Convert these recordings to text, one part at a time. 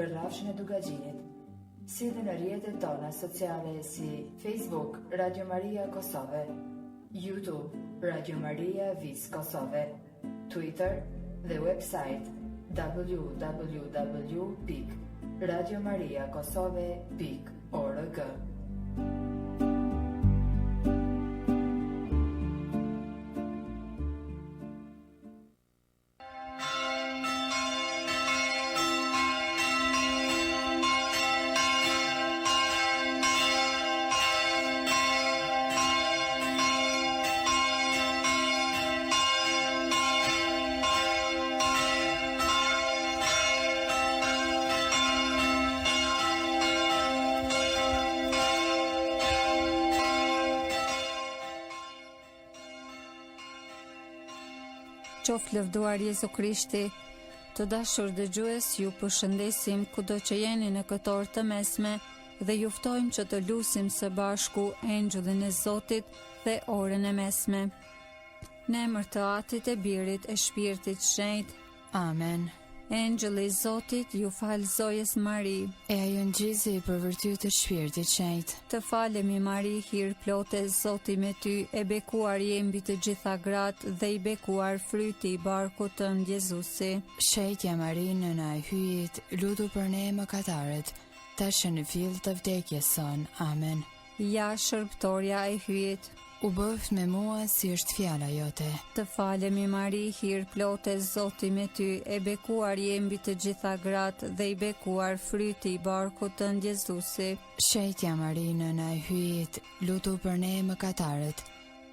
për rrafshin e Dugaxhinit, si dhe në rrjetet tona sociale si Facebook Radio Maria Kosove, YouTube Radio Maria Vis Kosove, Twitter dhe website www.radiomariakosove.org. Qof lëvduar Jezu Krishti, të dashur dëgjues, ju përshëndesim kudo që jeni në këtë orë të mesme dhe ju ftojmë që të lusim së bashku Engjëllin e Zotit dhe orën e mesme. Në emër të Atit e Birit e Shpirtit Shenjtë. Amen. Engjëlli i Zotit ju fal zojës Mari. E ajo ngjizë i përvërtyt të Shpirtit Shenjtë. Të falemi Mari, hir plote, Zoti me ty, e bekuar je mbi të gjitha gratë dhe i bekuar fryti i barkut tënd Jezusi. Shejtja Mari, nëna e hyjit, lutu për ne mëkatarët, tash në fill të vdekjes son. Amen. Ja shërbëtorja e hyjit, u bëft me mua si është fjala jote. Të falemi Mari, hir plote, Zoti me ty, e bekuar je mbi të gjitha gratë dhe i bekuar fryti i barkut tënd Jezusi. Shejtja Mari, nëna e hyjit, lutu për ne mëkatarët,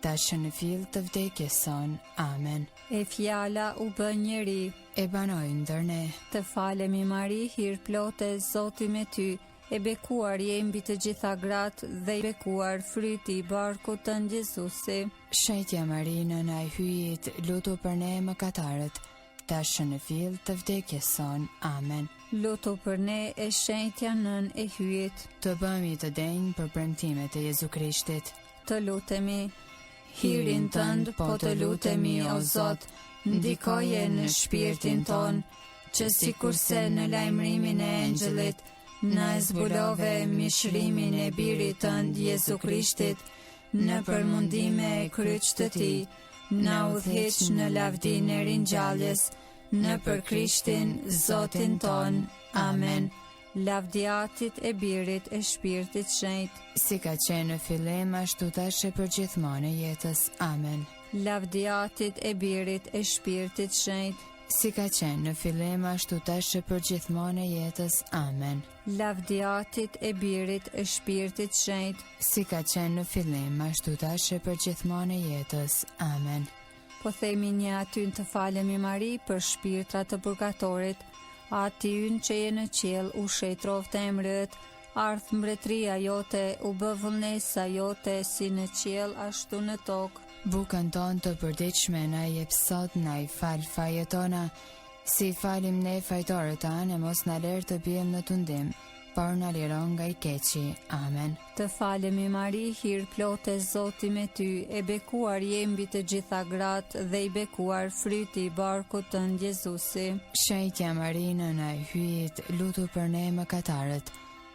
tash në fill të vdekjes son. Amen. E fjala u bë njeri, e banoi ndër ne. Të falemi Mari, hir plote, Zoti me ty, e bekuar je mbi të gjitha gratë dhe i bekuar fryti i barkut tënd Jezusi. Shejtja Mari, nëna e hyjit, lutu për ne mëkatarët, tash në fill të vdekjes son. Amen. Lutu për ne e shenjtja nën e hyjit. Të bëhemi të denjë për premtimet e Jezu Krishtit. Të lutemi. Hirin tënd, po të lutemi o Zot, ndikoje në shpirtin ton, që sikurse në lajmërimin e engjëllit na zbulove mishrimin e birit tënd Jezu Krishtit, në përmundime e kryq të tij, na udhëheq në lavdinë e ringjalljes, në për Krishtin Zotin ton. Amen. Lavdiatit e Birit e Shpirtit Shenjtë, si ka qenë në fillim ashtu tash e përgjithmonë e jetës. Amen. Lavdiatit e Birit e Shpirtit Shenjtë, si ka qenë në fillim ashtu tash e përgjithmonë e jetës. Amen. Lavdiatit e Birit e Shpirtit Shenjtë, si ka qenë në fillim ashtu tash e përgjithmonë e jetës. Amen. Po themi një atyn të falemi Mari për shpirtrat të purgatorit, ati ynë që je në qiell, u shejtroft emrit, ardh mbretëria jote, u bë vullnesa jote si në qiell ashtu në tokë. Bukën tonë të përditshme na jep sot, na i fal fajet tona, si falim ne fajtorët tanë, e mos na lër të bijmë në tundim, por na liron nga i keqi. Amen. Të falemi Mari, hir plote, Zoti me ty, e bekuar je mbi të gjitha gratë dhe i bekuar fryti i barkut tënd Jezusi. Shejtja Mari, nëna e hyjit, lutu për ne mëkatarët,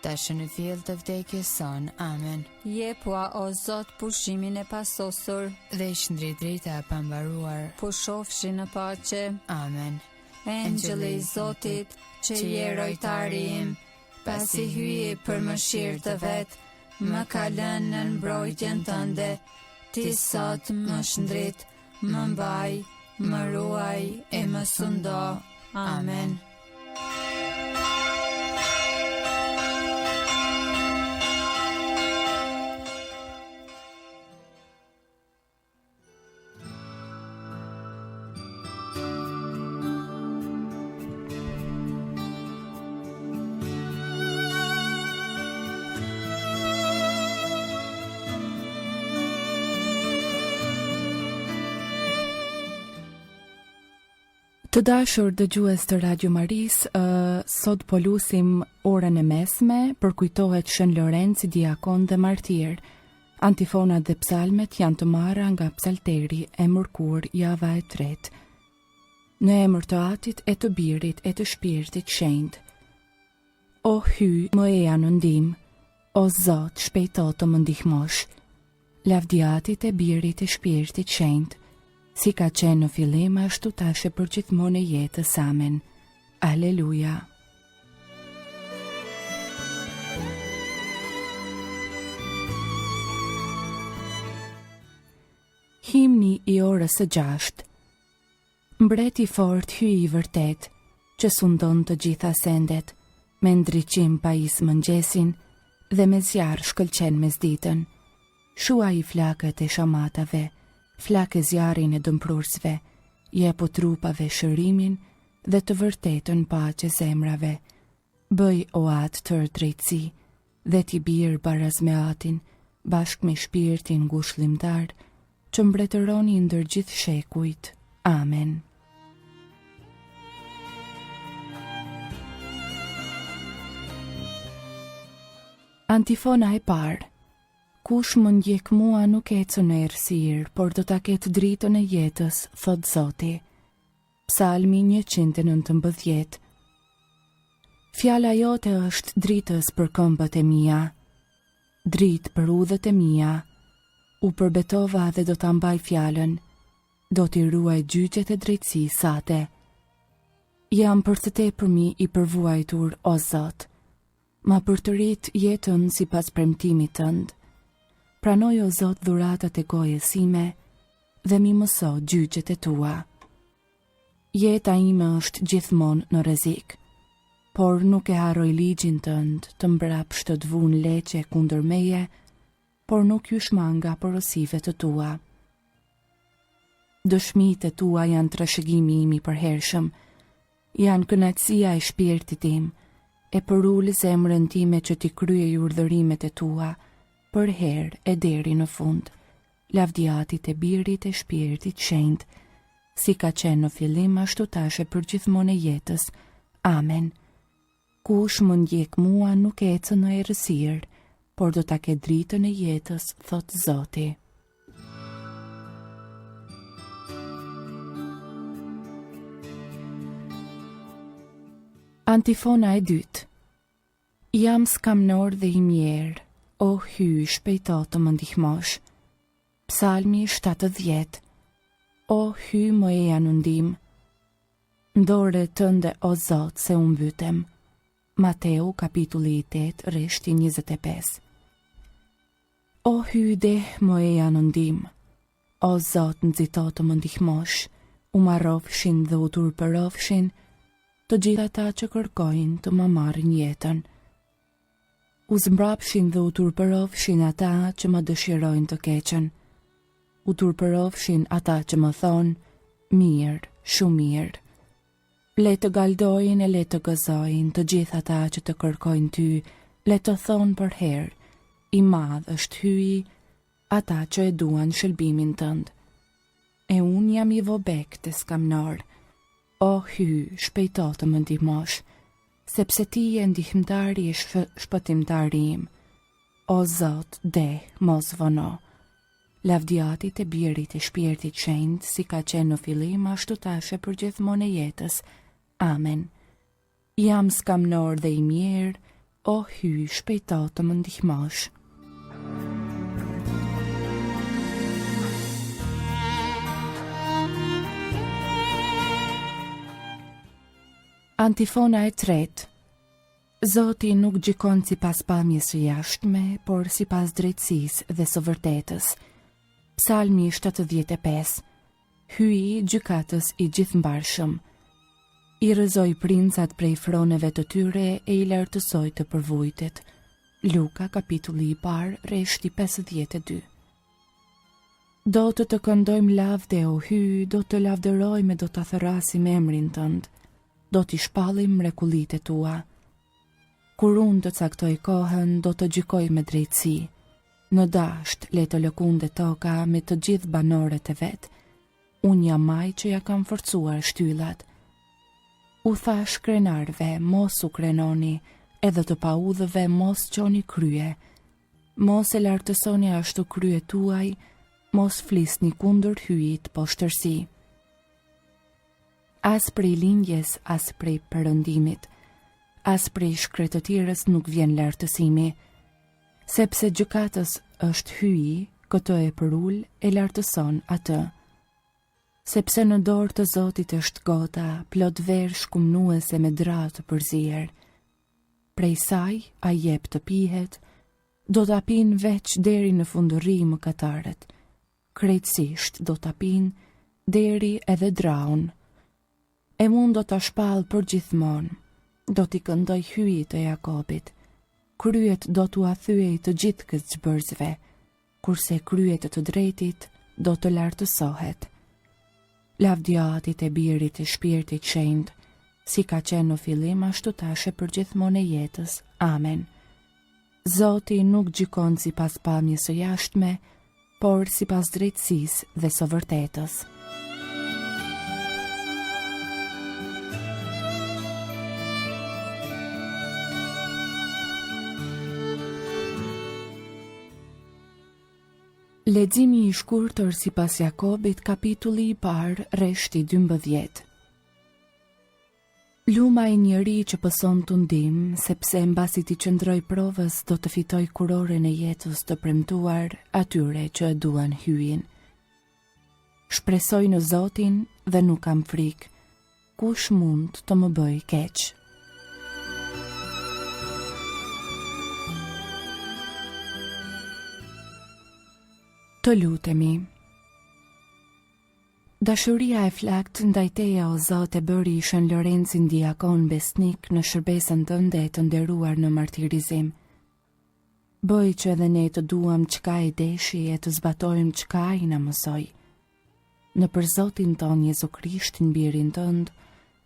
tash në fill të vdekjes son. Amen. Jepua o Zot pushimin e pasosur dhe shndrit drita e pambaruar. Pushofshi në paqe. Amen. Engjëlli i Zotit, që je rojtari im, pasi hyje për mëshirë të vet, më ka lënë në mbrojtjen tënde. Ti sot më shndrit, më mbaj, më ruaj e më sundo. Amen. Të dashur dëgjues të Radio Maris, sot po lusim orën e mesme, përkujtohet Shën Lorenci, diakon dhe martir. Antifonat dhe psalmet janë të marra nga psalteri e mërkur java e 3. Në emër të Atit e të Birit e të Shpirtit Shenjtë. hy më e janë ndim, o Zot, shpejto të më ndihmosh. Lavdiatit e Birit e Shpirtit Shenjtë, si ka qenë në fillim ashtu tash e përgjithmonë e jetës. Amen. Aleluja. Himni i orës së 6. Mbreti fort hyi i vërtet, që sundon të gjitha sendet, me ndriqim pajis mëngjesin dhe me zjarr shkëlqen mesditën. Shua i flakët e shamatave, flakë zjarrin e dëmprursve, jepo trupave shërimin dhe të vërtetën paqe zemrave. Bëj o atë tër drejtësi, dhe t'i birë baraz me atin, bashk me shpirtin ngushëllimtar, që mbretëroni ndër gjithë shekujt. Amen. Antifona e parë. Kush më ndjek mua nuk ecën në errësirë, por do ta ketë dritën e jetës, thot Zoti. Psalmi 119. Fjala jote është dritës për këmbët e mia, dritë për udhët e mia. U përbetova dhe do ta mbaj fjalën, do t'i ruaj gjyqjet e drejtësisë sate. Jam për të tepërmi i përvuajtur, o Zot. Ma përtërit jetën sipas premtimit tënd. Pranoj, o Zot, dhuratat e gojës sime dhe mi mëso gjyqjet e tua. Jeta ime është gjithmonë në rrezik, por nuk e harroj ligjin tënd të mbrapsht të vun leqe kundër meje, por nuk ju shmanga porosive të tua. Dëshmitë e tua janë trashëgimi im i përhershëm, janë kënaqësia e shpirtit tim, e përul zemrën time që t'i kryej urdhërimet e tua, për herë e deri në fund. Lavdiatit e Birit e Shpirtit Shenjtë, si ka qenë në fillim ashtu tash e përgjithmonë e jetës. Amen. Kush më ndjek mua nuk ecën në errësirë, por do ta ketë dritën e jetës, thot Zoti. Antifona e 2. Jam skamnor dhe i mjerë, o hy, shpejto të më ndihmosh. Psalmi 70. O hy, më e janë ndim, ndore tënde, o Zot, se unë mbytem. Mateu, kapitulli 8, rreshti 25. O hyde, më e janë ndim, o Zot, nxito të më ndihmosh, u marrofshin dhe u turpërofshin të gjitha ata që kërkojnë të më marrin jetën. U zmbrapshin dhe u turpërofshin ata që më dëshirojnë të keqen. U turpërofshin ata që më thonë, mirë, shumë mirë. Le të galdojnë e le të gëzojnë të gjitha ata që të kërkojnë ty, le të thonë për herë, i madh është hyi, ata që e duan shëlbimin tënd. E unë jam i vobek të skamnor, o hy, shpejto të më ndihmosh, sepse ti je ndihmëtari e shpëtimtari im. O Zot, mos vono. Lavdiatit e Birit e Shpirtit Shenjtë, si ka qenë në fillim ashtu tash e përgjithmonë e jetës. Amen. Jam skamnor dhe i mirë, o hy, shpejto të më ndihmosh. Antifona e 3. Zoti nuk gjikon sipas pamjes së jashtme, por sipas drejtësisë dhe së vërtetës. Psalmi 75. Hyi gjykatës i gjithëmbarshëm. I rrëzoi princat prej froneve të tyre e i lartësoi të përvujtet. Luka, kapitulli i parë, rreshti 52. Do të këndojmë lavde, o hy, do të lavdërojmë, do të thërasim emrin tënd, do t'i shpallim mrekullitë tua. Kur unë të caktoj kohën, do të gjykoj me drejtësi. Në dasht, le të lëkunde toka me të gjithë banorët e vet. Unë jam maj që ja kam forcuar shtyllat. U thash krenarve, mos u krenoni, edhe të paudhëve mos qoni krye. Mos e lartësoni ashtu krye tuaj, mos flisni kundër hyjit po shtërsi. As prej lindjes, as prej perëndimit, as prej shkretëtirës nuk vjen lartësimi. Sepse gjykatës është hyi, këto e përull e lartëson atë. Sepse në dorë të Zotit është gota, plot verë shkumnuese me dratë përzier. Prej saj, a jep të pihet, do të apin veç deri në fundëri mëkatarët. Krejtësisht do të apin deri edhe draun. E mund do të shpalë për gjithmonë, do t'i këndoj hyi të Jakobit. Kryet do t'u athyej të gjithë këtë zbërzve, kurse kryet të drejtit do të lartësohet. Lavdjatit e birit e shpirtit shenjtë, si ka qenë në fillim ashtu tashe për gjithmonë e jetës. Amen. Zoti nuk gjykon sipas pamjes së jashtme, por sipas drejtësisë dhe së vërtetës. Leximi i shkurtër sipas Jakobit, kapitulli i parë, rreshti 12. Luma e njeri që pëson të ndim, sepse mbasi t'i qëndroj provës do të fitoj kuroren e jetës të premtuar atyre që e duan hyin. Shpresoj në Zotin dhe nuk kam frikë, kush mund të më bëj keq? Të lutemi. Dashuria e flakt ndaj teja o Zot e bëri Shën Lorencin diakon besnik në shërbesën tënde të nderuar në martirizim. Bëj që edhe ne të duam çka i deshi e të zbatojmë çka ai na mësoi. Në për Zotin ton Jezu Krishtin birin tënd,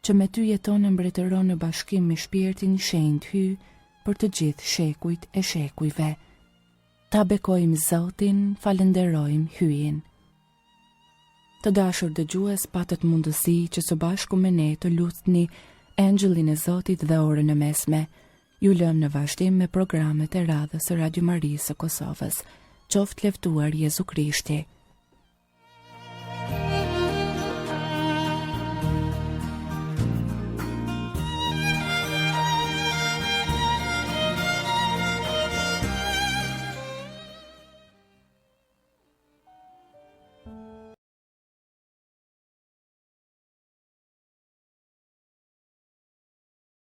që me ty jeton e mbretëron në bashkim me Shpirtin Shenjtë hy për të gjithë shekujt e shekujve. Ta bekojmë Zotin, falenderojmë hyin. Të dashur dëgjues, patët mundësi që së bashku me ne të lutni Engjëllin e Zotit dhe orën e mesme. Ju lëm në vazhdim me programet e radhës së Radio Marisë së Kosovës. Qoftë leftuar Jezu Krishti.